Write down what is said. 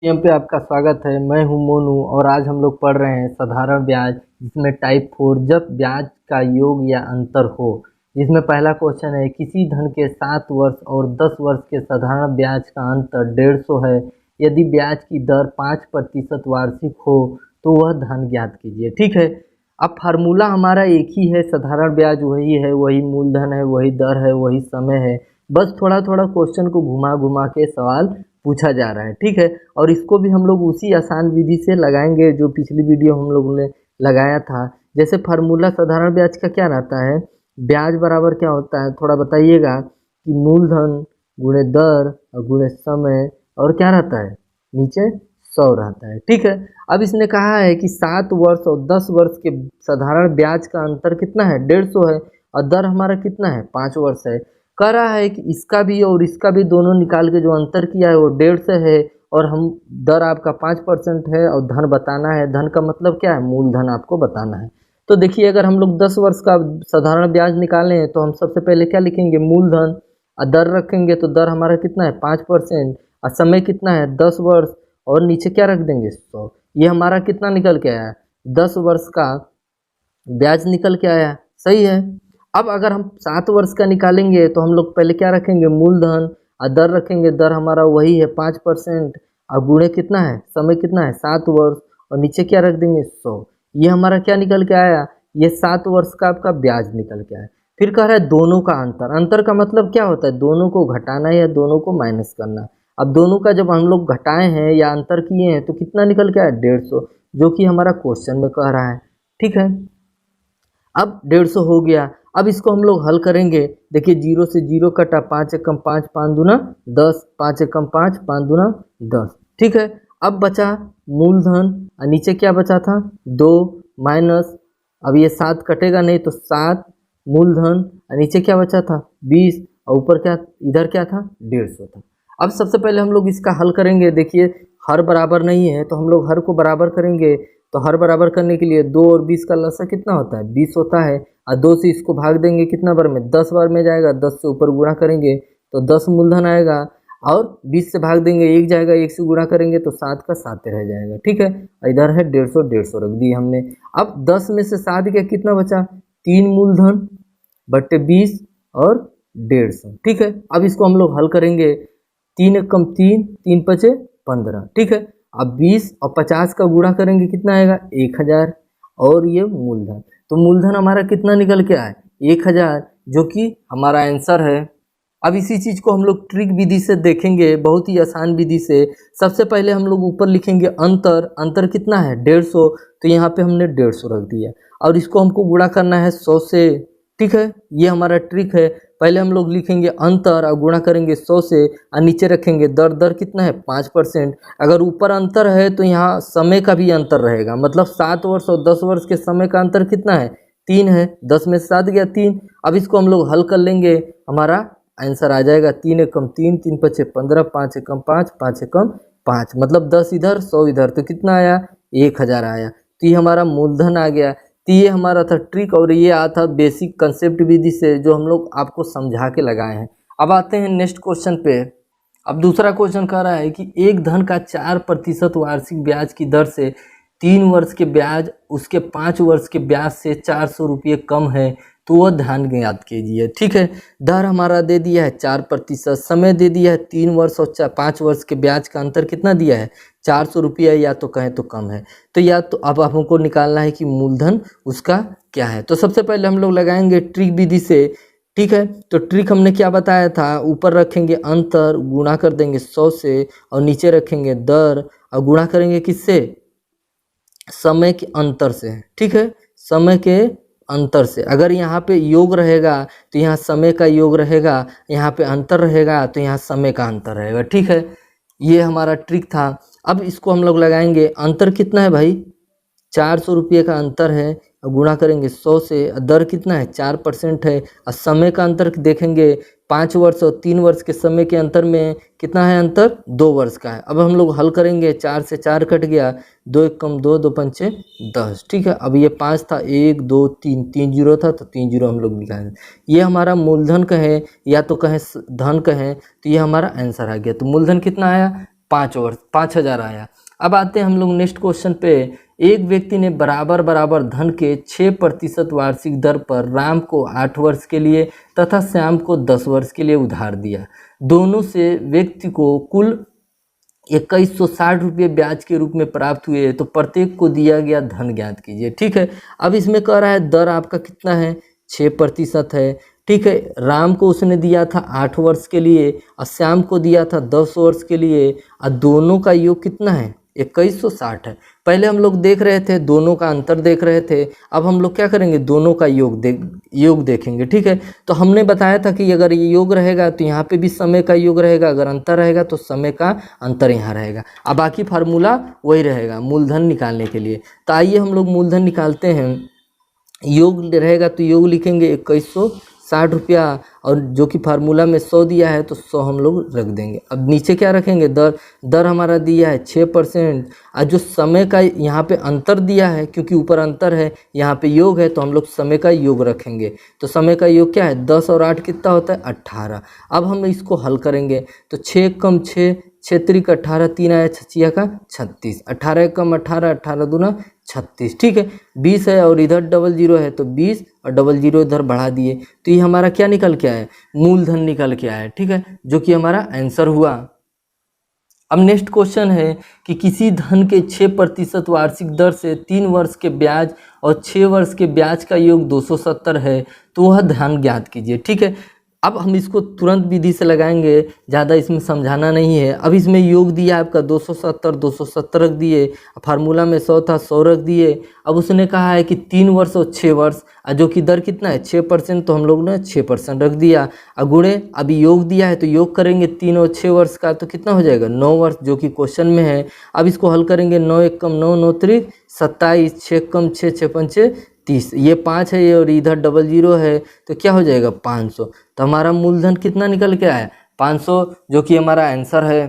TM पे आपका स्वागत है। मैं हूं मोनू और आज हम लोग पढ़ रहे हैं साधारण ब्याज, जिसमें टाइप 4 जब ब्याज का योग या अंतर हो। जिसमें पहला क्वेश्चन है, किसी धन के 7 वर्ष और 10 वर्ष के साधारण ब्याज का अंतर 150 है। यदि ब्याज की दर 5% वार्षिक हो तो वह धन ज्ञात कीजिए। ठीक है, अब फार्मूला हमारा एक ही है, साधारण ब्याज वही है, वही मूलधन है, वही दर है, वही समय है। बस थोड़ा थोड़ा क्वेश्चन को घुमा घुमा के सवाल पूछा जा रहा है। ठीक है, और इसको भी हम लोग उसी आसान विधि से लगाएंगे जो पिछली वीडियो हम लोगों ने लगाया था। जैसे फार्मूला साधारण ब्याज का क्या रहता है, ब्याज बराबर क्या होता है, थोड़ा बताइएगा कि मूलधन गुणे दर और गुणे समय, और क्या रहता है नीचे 100 रहता है। ठीक है, अब इसने कहा है कि 7 वर्ष और 10 वर्ष के साधारण ब्याज का अंतर कितना है, 150 है, और दर हमारा कितना है, 5 वर्ष है। कह रहा है कि इसका भी और इसका भी दोनों निकाल के जो अंतर किया है वो 150 है, और हम दर आपका 5% है, और धन बताना है। धन का मतलब क्या है, मूलधन आपको बताना है। तो देखिए, अगर हम लोग 10 वर्ष का साधारण ब्याज निकालें तो हम सबसे पहले क्या लिखेंगे, मूलधन, और दर रखेंगे तो दर हमारा कितना है 5%, और समय कितना है 10 वर्ष, और नीचे क्या रख देंगे 100। ये हमारा कितना निकल के आया, 10 वर्ष का ब्याज निकल के आया। सही है। अब अगर हम 7 वर्ष का निकालेंगे तो हम लोग पहले क्या रखेंगे, मूलधन, और दर रखेंगे, दर हमारा वही है 5%, और गुणे कितना है, समय कितना है 7 वर्ष, और नीचे क्या रख देंगे 100। ये हमारा क्या निकल के आया, ये 7 वर्ष का आपका ब्याज निकल के आया। फिर कह रहा है दोनों का अंतर। अंतर का मतलब क्या होता है, दोनों को घटाना या दोनों को माइनस करना। अब दोनों का जब हम लोग घटाए हैं या अंतर किए हैं तो कितना निकल के आया, 150, जो कि हमारा क्वेश्चन में कह रहा है। ठीक है, अब 150 हो गया। अब इसको हम लोग हल करेंगे। देखिए, 0 से 0 कटा, 5 एकम 5, 5 दूना 10, 5 एकम 5, 5 दूना 10। ठीक है, अब बचा मूलधन, और नीचे क्या बचा था 2 माइनस, अब ये 7 कटेगा नहीं तो 7 मूलधन, और नीचे क्या बचा था 20, और ऊपर क्या, इधर क्या था 150 था। अब सबसे पहले हम लोग इसका हल करेंगे। देखिए, हर बराबर नहीं है तो हम लोग हर को बराबर करेंगे। तो हर बराबर करने के लिए 2 और 20 का लसा कितना होता है, 20 होता है, और 2 से इसको भाग देंगे कितना बार में, 10 बार में जाएगा। 10 से ऊपर गुणा करेंगे तो 10 मूलधन आएगा, और 20 से भाग देंगे 1 जाएगा, 1 से गुणा करेंगे तो 7 का 7 रह जाएगा। ठीक है, इधर है 150, 150 रख दी हमने। अब 10 में से 7 गया, कितना बचा, 3 मूलधन बट्टे 20 और 150। ठीक है, अब इसको हम लोग हल करेंगे। 3 एकम 3, 3 पचे 15। ठीक है, अब 20 और 50 का गुणा करेंगे कितना आएगा, 1000, और ये मूलधन। तो मूलधन हमारा कितना निकल के आए, 1000, जो कि हमारा आंसर है। अब इसी चीज को हम लोग ट्रिक विधि से देखेंगे, बहुत ही आसान विधि से। सबसे पहले हम लोग ऊपर लिखेंगे अंतर। अंतर कितना है 150, तो यहाँ पे हमने 150 रख दिया, और इसको हमको गुणा करना है 100 से। ठीक है, ये हमारा ट्रिक है। पहले हम लोग लिखेंगे अंतर और गुणा करेंगे 100 से, और नीचे रखेंगे दर। दर कितना है 5%। अगर ऊपर अंतर है तो यहाँ समय का भी अंतर रहेगा, मतलब 7 वर्ष और 10 वर्ष के समय का अंतर कितना है, 3 है। 10 में से 7 गया 3। अब इसको हम लोग हल कर लेंगे, हमारा आंसर आ जाएगा 3 एकम 3, 3 पचे 15, 5 एकम 5, 5 एकम 5, मतलब 10 इधर 100 इधर, तो कितना आया, 1000 आया। तो ये हमारा मूलधन आ गया। तो ये हमारा था ट्रिक, और ये आया था बेसिक कंसेप्ट विधि से, जो हम लोग आपको समझा के लगाए हैं। अब आते हैं नेक्स्ट क्वेश्चन पे। अब दूसरा क्वेश्चन कह रहा है कि एक धन का 4% वार्षिक ब्याज की दर से 3 वर्ष के ब्याज उसके 5 वर्ष के ब्याज से 400 रुपये कम है, तो वह ध्यान ज्ञात कीजिए। ठीक है, दर हमारा दे दिया है 4%, समय दे दिया है 3 वर्ष और 5 वर्ष के ब्याज का अंतर कितना दिया है, 400 रुपया, या तो कहें तो कम है। तो या तो अब हमको निकालना है कि मूलधन उसका क्या है। तो सबसे पहले हम लोग लगाएंगे ट्रिक विधि से। ठीक है, तो ट्रिक हमने क्या बताया था, ऊपर रखेंगे अंतर, गुणा कर देंगे 100 से, और नीचे रखेंगे दर, और गुणा करेंगे किससे, समय के अंतर से। ठीक है, समय के अंतर से। अगर यहाँ पे योग रहेगा तो यहाँ समय का योग रहेगा, यहाँ पे अंतर रहेगा तो यहाँ समय का अंतर रहेगा। ठीक है, ये हमारा ट्रिक था। अब इसको हम लोग लगाएंगे। अंतर कितना है भाई, 400 रुपये का अंतर है, और गुणा करेंगे 100 से। दर कितना है 4% है, और समय का अंतर देखेंगे 5 वर्ष और 3 वर्ष के समय के अंतर में कितना है अंतर, 2 वर्ष का है। अब हम लोग हल करेंगे, 4 से 4 कट गया, 2 एकम 2, 2 पंचे 10। ठीक है, अब ये 5 था, 1 2 3, 3 जीरो था तो 3 जीरो हम लोग निकालेंगे। ये हमारा मूलधन कहें या तो कहें धन कहें, तो ये हमारा आंसर आ गया। तो मूलधन कितना आया 5 वर्ष 5,000 आया। अब आते हैं हम लोग नेक्स्ट क्वेश्चन पे। एक व्यक्ति ने बराबर बराबर धन के 6% वार्षिक दर पर राम को 8 वर्ष के लिए तथा श्याम को 10 वर्ष के लिए उधार दिया। दोनों से व्यक्ति को कुल 2160 रुपये ब्याज के रूप में प्राप्त हुए, तो प्रत्येक को दिया गया धन ज्ञात कीजिए। ठीक है, अब इसमें कह रहा है दर आपका कितना है, 6% है। ठीक है, राम को उसने दिया था 8 वर्ष के लिए और श्याम को दिया था 10 वर्ष के लिए, और दोनों का योग कितना है, 2160 है। पहले हम लोग देख रहे थे, दोनों का अंतर देख रहे थे, अब हम लोग क्या करेंगे, दोनों का योग देखेंगे। ठीक है, तो हमने बताया था कि अगर ये योग रहेगा तो यहाँ पे भी समय का योग रहेगा, अगर अंतर रहेगा तो समय का अंतर यहाँ रहेगा। अब बाकी फार्मूला वही रहेगा मूलधन निकालने के लिए। तो आइए हम लोग मूलधन निकालते हैं। योग रहेगा तो योग लिखेंगे 2160 रुपया, और जो कि फार्मूला में 100 दिया है तो 100 हम लोग रख देंगे। अब नीचे क्या रखेंगे, दर हमारा दिया है 6%, और जो समय का यहाँ पे अंतर दिया है, क्योंकि ऊपर अंतर है यहाँ पे योग है, तो हम लोग समय का योग रखेंगे। तो समय का योग क्या है, 10 और 8 कितना होता है, 18। अब हम इसको हल करेंगे तो 6 कम 6, 6 त्रिक 18, 3 आया 6 का 36, 18 कम 18, 18 दूना 36। ठीक है, 20 है और इधर 00 है तो 20 और 00 इधर बढ़ा दिए, तो ये हमारा क्या निकल के आया, मूलधन निकल के आया। ठीक है, जो कि हमारा आंसर हुआ। अब नेक्स्ट क्वेश्चन है कि किसी धन के 6% वार्षिक दर से 3 वर्ष के ब्याज और 6 वर्ष के ब्याज का योग 270 है, तो वह धन ज्ञात कीजिए। ठीक है, अब हम इसको तुरंत विधि से लगाएंगे, ज़्यादा इसमें समझाना नहीं है। अब इसमें योग दिया आपका 270 रख दिए, फार्मूला में 100 था 100 रख दिए। अब उसने कहा है कि 3 वर्ष और 6 वर्ष, जो कि दर कितना है 6%, तो हम लोग ने 6% रख दिया। अब गुणे अभी योग दिया है तो योग करेंगे 3 और 6 वर्ष का, तो कितना हो जाएगा 9 वर्ष, जो कि क्वेश्चन में है। अब इसको हल करेंगे, 9 1 कम 9, 9 त्रिक 27, 6 कम 6, 6 पंचे 30, ये 5 है और इधर 00 है, तो क्या हो जाएगा 500। तो हमारा मूलधन कितना निकल के आया, 500, जो कि हमारा आंसर है।